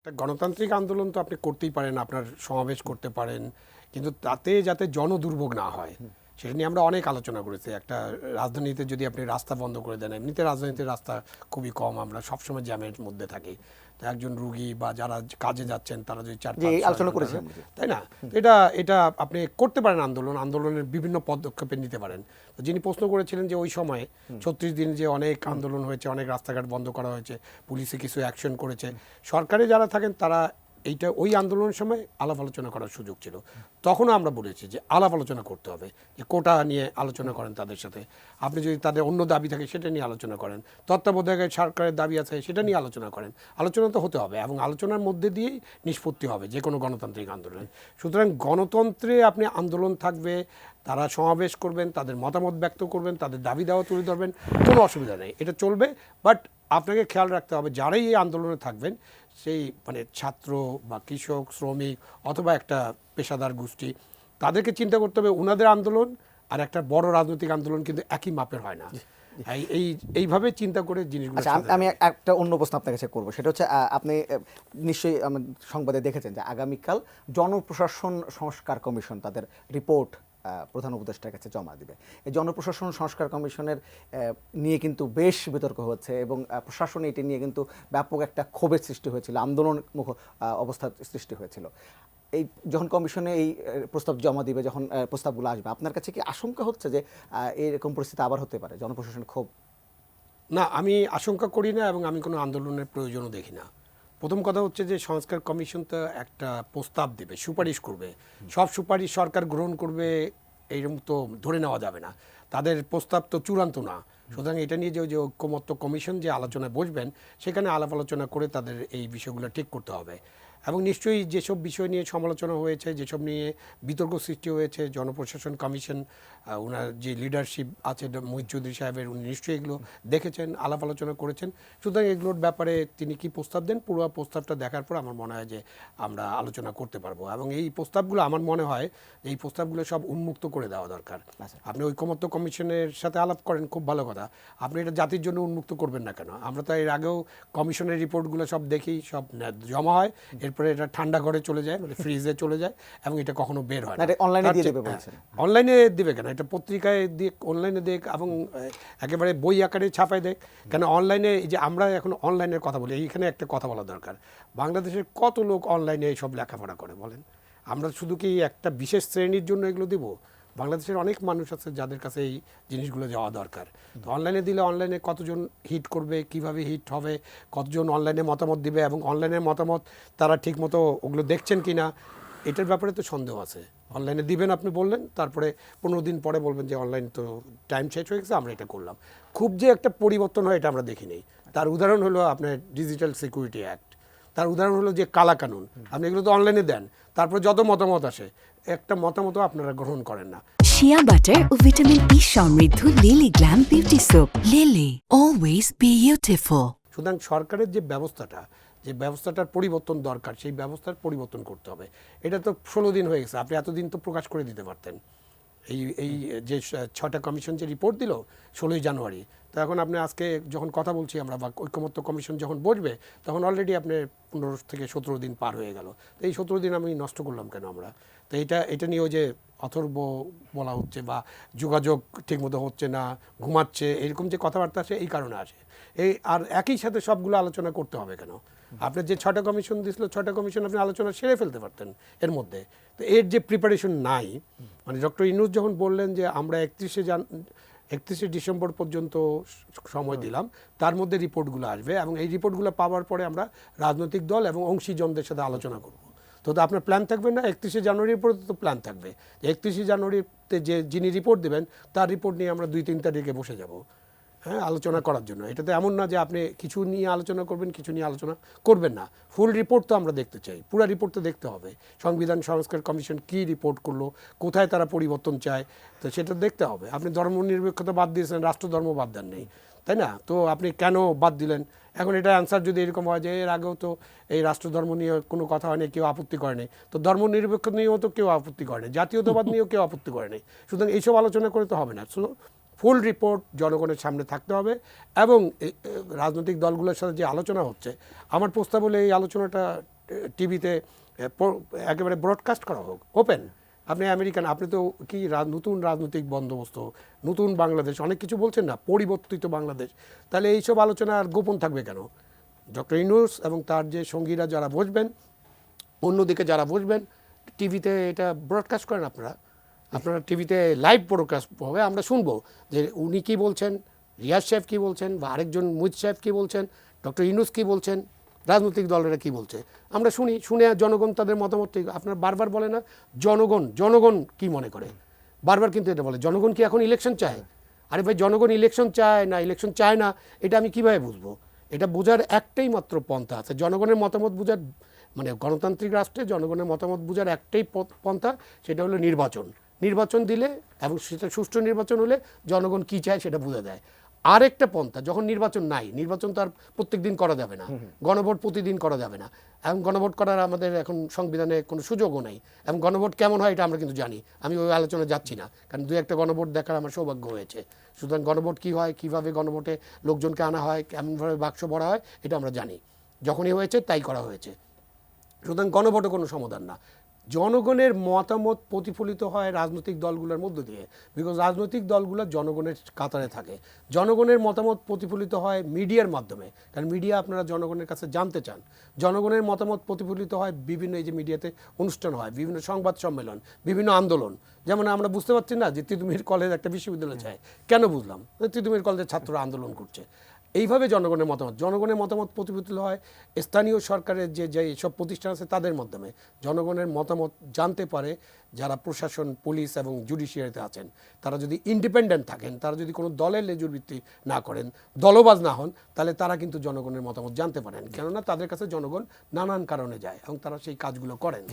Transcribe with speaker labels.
Speaker 1: একটা গণতান্ত্রিক আন্দোলন তো আপনি করতেই পারেন, আপনার সমাবেশ করতে পারেন, কিন্তু তাতে যাতে জনদুর্ভোগ না হয় সেটা নিয়ে আমরা অনেক আলোচনা করেছি। একটা রাজধানীতে যদি আপনি রাস্তা বন্ধ করে দেন, এমনিতে রাজধানীতে রাস্তা খুবই কম, আমরা সবসময় জ্যামের মধ্যে থাকি। তো একজন রুগী বা যারা কাজে যাচ্ছেন তারা যদি
Speaker 2: যে
Speaker 1: 4-5
Speaker 2: আলোচনা করেছি আমরা।
Speaker 1: তাই না, তো এটা আপনি করতে পারেন, আন্দোলনের বিভিন্ন পদক্ষেপে নিতে পারেন। তো যিনি প্রশ্ন করেছিলেন যে ওই সময় 36 দিন যে অনেক আন্দোলন হয়েছে, অনেক রাস্তাঘাট বন্ধ করা হয়েছে, পুলিশে কিছু অ্যাকশন করেছে, সরকারে যারা থাকেন তারা এইটা ওই আন্দোলনের সময় আলাপ আলোচনা করার সুযোগ ছিল। তখনও আমরা বলেছি যে আলাপ আলোচনা করতে হবে, যে কোটা নিয়ে আলোচনা করেন তাদের সাথে, আপনি যদি তাদের অন্য দাবি থাকে সেটা নিয়ে আলোচনা করেন, তত্ত্বাবধায়ক সরকারের দাবি আছে সেটা নিয়ে আলোচনা করেন। আলোচনা তো হতে হবে এবং আলোচনার মধ্যে দিয়েই নিষ্পত্তি হবে যে কোনো গণতান্ত্রিক আন্দোলন। সুতরাং গণতন্ত্রে আপনি আন্দোলন থাকবে, তারা সমাবেশ করবেন, তাদের মতামত ব্যক্ত করবেন, তাদের দাবি দেওয়া তুলে ধরবেন, কোনো অসুবিধা নেই, এটা চলবে। বাট আপনাকে খেয়াল রাখতে হবে যারাই এই আন্দোলনে থাকবেন, সেই মানে ছাত্র বা কৃষক, শ্রমিক অথবা একটা পেশাদার গোষ্ঠী, তাদেরকে চিন্তা করতে হবে ওনাদের আন্দোলন আর একটা বড় রাজনৈতিক আন্দোলন কিন্তু একই মাপের হয় না। এইভাবে চিন্তা করে জিনিসগুলো।
Speaker 2: আচ্ছা, আমি একটা অন্য প্রশ্ন আপনার কাছে করবো, সেটা হচ্ছে আপনি নিশ্চয়ই সংবাদে দেখেছেন যে আগামীকাল জনপ্রশাসন সংস্কার কমিশন তাদের রিপোর্ট প্রধান উপদেষ্টার কাছে জমা দিবে। এই জনপ্রশাসন সংস্কার কমিশনের নিয়ে কিন্তু বেশ বিতর্ক হচ্ছে এবং প্রশাসনে এটি নিয়ে কিন্তু ব্যাপক একটা ক্ষোভের সৃষ্টি হয়েছিল, আন্দোলনমুখ অবস্থার সৃষ্টি হয়েছিল। এই যখন কমিশনে এই প্রস্তাব জমা দিবে, যখন প্রস্তাবগুলো আসবে, আপনার কাছে কি আশঙ্কা হচ্ছে যে এরকম পরিস্থিতি আবার হতে পারে, জনপ্রশাসন ক্ষোভ?
Speaker 1: না, আমি আশঙ্কা করি না এবং আমি কোনো আন্দোলনের প্রয়োজনও দেখি না। প্রথম কথা হচ্ছে যে সংস্কার কমিশন তো একটা প্রস্তাব দেবে, সুপারিশ করবে, সব সুপারিশ সরকার গ্রহণ করবে এইরকম তো ধরে নেওয়া যাবে না। তাদের প্রস্তাব তো চূড়ান্ত না। সুতরাং এটা নিয়ে যে ঐক্যমত্য কমিশন যে আলোচনায় বসবেন, সেখানে আলাপ আলোচনা করে তাদের এই বিষয়গুলো ঠিক করতে হবে। এবং নিশ্চয়ই যেসব বিষয় নিয়ে সমালোচনা হয়েছে, যেসব নিয়ে বিতর্ক সৃষ্টি হয়েছে, জনপ্রশাসন কমিশন ওনার যে লিডারশিপ আছে মহিত চৌধুরী সাহেবের, উনি নিশ্চয়ই এগুলো দেখেছেন, আলাপ আলোচনা করেছেন। সুতরাং এগুলোর ব্যাপারে তিনি কি প্রস্তাব দেন, পুরো প্রস্তাবটা দেখার পর আমার মনে হয় যে আমরা আলোচনা করতে পারবো। এবং এই প্রস্তাবগুলো আমার মনে হয় এই প্রস্তাবগুলো সব উন্মুক্ত করে দেওয়া দরকার। আপনি ঐকমত্য কমিশনের সাথে আলাপ করেন, খুব ভালো কথা, আপনি এটা জাতির জন্য উন্মুক্ত করবেন না কেন? আমরা তো এর আগেও কমিশনের রিপোর্টগুলো সব দেখি, সব জমা হয়, এরপরে এটা ঠান্ডা ঘরে চলে যায়, মানে ফ্রিজে চলে যায় এবং এটা কখনো বের হয় না।
Speaker 2: অনলাইনে দিয়ে দেবে বলছেন?
Speaker 1: অনলাইনে দিবে কেন? এটা পত্রিকায় দিক, অনলাইনে দেখ এবং একেবারে বই আকারে ছাপায় দেখ। কেন অনলাইনে, এই যে আমরা এখন অনলাইনের কথা বলি, এইখানে একটা কথা বলা দরকার, বাংলাদেশের কত লোক অনলাইনে এইসব লেখাপড়া করে বলেন? আমরা শুধু কি একটা বিশেষ শ্রেণীর জন্য এগুলো দিব? বাংলাদেশের অনেক মানুষ আছে যাদের কাছে এই জিনিসগুলো যাওয়া দরকার। তো অনলাইনে দিলে অনলাইনে কতজন হিট করবে, কিভাবে হিট হবে, কতজন অনলাইনে মতামত দিবে এবং অনলাইনের মতামত তারা ঠিকমতো ওগুলো দেখছেন কি না, এটার ব্যাপারে তো সন্দেহ আছে। অনলাইনে দিবেন আপনি বললেন, তারপরে 15 দিন পরে বলবেন যে অনলাইন তো টাইম শেষ হয়ে গেছে, আমরা এটা করলাম। খুব যে একটা পরিবর্তন হয় এটা আমরা দেখি নেই। তার উদাহরণ হলো আপনার ডিজিটাল সিকিউরিটি অ্যাক্ট, তার উদাহরণ হলো যে কালা কানুন। আপনি এগুলো তো অনলাইনে দেন, তারপর যত মতামত আসে, একটা মতামত আপনারা গ্রহণ করেন না।
Speaker 3: শিয়া বাটার ও ভিটামিন ই সমৃদ্ধ lily glam beauty soap. Lily, always beautiful.
Speaker 1: সুতরাং সরকারের যে ব্যবস্থাটার পরিবর্তন দরকার, সেই ব্যবস্থার পরিবর্তন করতে হবে। এটা তো 16 দিন হয়ে গেছে, আপনি এতদিন তো প্রকাশ করে দিতে পারতেন। এই যে 6টা কমিশন যে রিপোর্ট দিল 16ই জানুয়ারি, তো এখন আপনি আজকে যখন কথা বলছি আমরা, বা ঐকমত্য কমিশন যখন বসবে, তখন অলরেডি আপনি 15 থেকে 17 দিন পার হয়ে গেল। তো এই 17 দিন আমি নষ্ট করলাম কেন আমরা? তো এটা নিয়েও যে অথর্ব বলা হচ্ছে বা যোগাযোগ ঠিকমতো হচ্ছে না, ঘুমাচ্ছে, এরকম যে কথাবার্তা আসে, এই কারণে আসে। আর একই সাথে সবগুলো আলোচনা করতে হবে কেন? আপনার যে 6টা কমিশন দিয়েছিল, 6টা কমিশন আপনি আলোচনা সেরে ফেলতে পারতেন এর মধ্যে। তো এর যে প্রিপারেশন নাই, মানে ডক্টর ইউনূস যখন বললেন যে আমরা 31শে ডিসেম্বর পর্যন্ত সময় দিলাম, তার মধ্যে রিপোর্টগুলো আসবে এবং এই রিপোর্টগুলো পাওয়ার পরে আমরা রাজনৈতিক দল এবং অংশীজনদের সাথে আলোচনা করব। তো আপনার প্ল্যান থাকবে না 31শে জানুয়ারির পরে, তো প্ল্যান থাকবে 31শে জানুয়ারিতে যিনি রিপোর্ট দেবেন তার রিপোর্ট নিয়ে আমরা 2-3 তারিখে বসে যাব, হ্যাঁ, আলোচনা করার জন্য। এটা তো এমন না যে আপনি কিছু নিয়ে আলোচনা করবেন, কিছু নিয়ে আলোচনা করবেন না। ফুল রিপোর্ট তো আমরা দেখতে চাই, পুরো রিপোর্ট তো দেখতে হবে। সংবিধান সংস্কার কমিশন কি রিপোর্ট করলো, কোথায় তারা পরিবর্তন চায়, তো সেটা দেখতে হবে। আপনি ধর্মনিরপেক্ষতা বাদ দিয়েছেন, রাষ্ট্রধর্ম বাদ দেন নেই, তাই না? তো আপনি কেন বাদ দিলেন? এখন এটা অ্যান্সার যদি এরকম হয় যে এর আগেও তো এই রাষ্ট্রধর্ম নিয়ে কোনো কথা হয়নি, কেউ আপত্তি করেনি, তো ধর্মনিরপেক্ষ নিয়েও তো কেউ আপত্তি করেনি, জাতীয়তাবাদ নিয়েও কেউ আপত্তি করেনি। সুতরাং এইসব আলোচনা করে তো হবে না। ফুল রিপোর্ট জনগণের সামনে থাকতে হবে এবং রাজনৈতিক দলগুলোর সাথে যে আলোচনা হচ্ছে, আমার প্রস্তাব হলে এই আলোচনাটা টিভিতে একেবারে ব্রডকাস্ট করা হোক, ওপেন। আপনি আমেরিকান, আপনি তো কি নতুন রাজনৈতিক বন্দোবস্ত, নতুন বাংলাদেশ, অনেক কিছু বলছেন না, পরিবর্তিত বাংলাদেশ, তাহলে এইসব আলোচনা আর গোপন থাকবে কেন? ডক্টর ইউনূস এবং তার যে সঙ্গীরা যারা বসবেন, অন্যদিকে যারা বসবেন, টিভিতে এটা ব্রডকাস্ট করেন আপনারা টিভিতে লাইভ ব্রডকাস্ট হবে, আমরা শুনবো যে উনি কী বলছেন, রিয়াজ সাহেব কী বলছেন, বা আরেকজন মুহিত সাহেব কী বলছেন, ডক্টর ইউনূস কী বলছেন, রাজনৈতিক দলেরা কী বলছে, আমরা শুনে জনগণ তাদের মতামত। আপনারা বারবার বলে না জনগণ কি মনে করে, বারবার কিন্তু এটা বলে জনগণ কি এখন ইলেকশন চায়? আরে ভাই, জনগণ ইলেকশন চায় না ইলেকশন চায় না এটা আমি কিভাবে বুঝবো? এটা বোঝার একটাই মাত্র পন্থা আছে, জনগণের মতামত বোঝার, মানে গণতান্ত্রিক রাষ্ট্রে জনগণের মতামত বোঝার একটাই পন্থা, সেটা হলো নির্বাচন দিলে এবং সেটা সুষ্ঠু নির্বাচন হলে জনগণ কী চায় সেটা বোঝা যায়। আরেকটা পন্থা, যখন নির্বাচন নাই, নির্বাচন তো আর প্রত্যেক দিন করা যাবে না, গণভোট প্রতিদিন করা যাবে না, এবং গণভোট করার আমাদের এখন সংবিধানে কোনো সুযোগও নেই, এবং গণভোট কেমন হয় এটা আমরা কিন্তু জানি, আমি ওই আলোচনা যাচ্ছি না, কারণ দুই একটা গণভোট দেখার আমার সৌভাগ্য হয়েছে। সুতরাং গণভোট কী হয়, কীভাবে গণভোটে লোকজনকে আনা হয়, কেমনভাবে বাক্স ভরা হয়, এটা আমরা জানি, যখনই হয়েছে তাই করা হয়েছে। সুতরাং গণভোটও কোনো সমাধান না। জনগণের মতামত প্রতিফলিত হয় রাজনৈতিক দলগুলোর মধ্য দিয়ে, বিকজ রাজনৈতিক দলগুলো জনগণের কাতারে থাকে। জনগণের মতামত প্রতিফলিত হয় মিডিয়ার মাধ্যমে, কারণ মিডিয়া আপনারা জনগণের কাছে জানতে চান। জনগণের মতামত প্রতিফলিত হয় বিভিন্ন, এই যে মিডিয়াতে অনুষ্ঠান হয়, বিভিন্ন সংবাদ সম্মেলন, বিভিন্ন আন্দোলন। যেমন আমরা বুঝতে পারছি না যে তিতুমির কলেজ একটা বিশ্ববিদ্যালয় চায়, কেন বুঝলাম? তিতুমির কলেজের ছাত্ররা আন্দোলন করছে। এইভাবে জনগণের মতামত প্রতিফলিত হয় স্থানীয় সরকারের যে সব প্রতিষ্ঠান আছে তাদের মাধ্যমে। জনগণের মতামত জানতে পারে যারা প্রশাসন, পুলিশ এবং জুডিশিয়ারিতে আছেন, তারা যদি ইন্ডিপেন্ডেন্ট থাকেন, তারা যদি কোনো দলের লেজুর ভিত্তি না করেন, দলবাজ না হন, তাহলে তারা কিন্তু জনগণের মতামত জানতে পারেন, কেননা তাদের কাছে জনগণ নানান কারণে যায় এবং তারা সেই কাজগুলো করেন।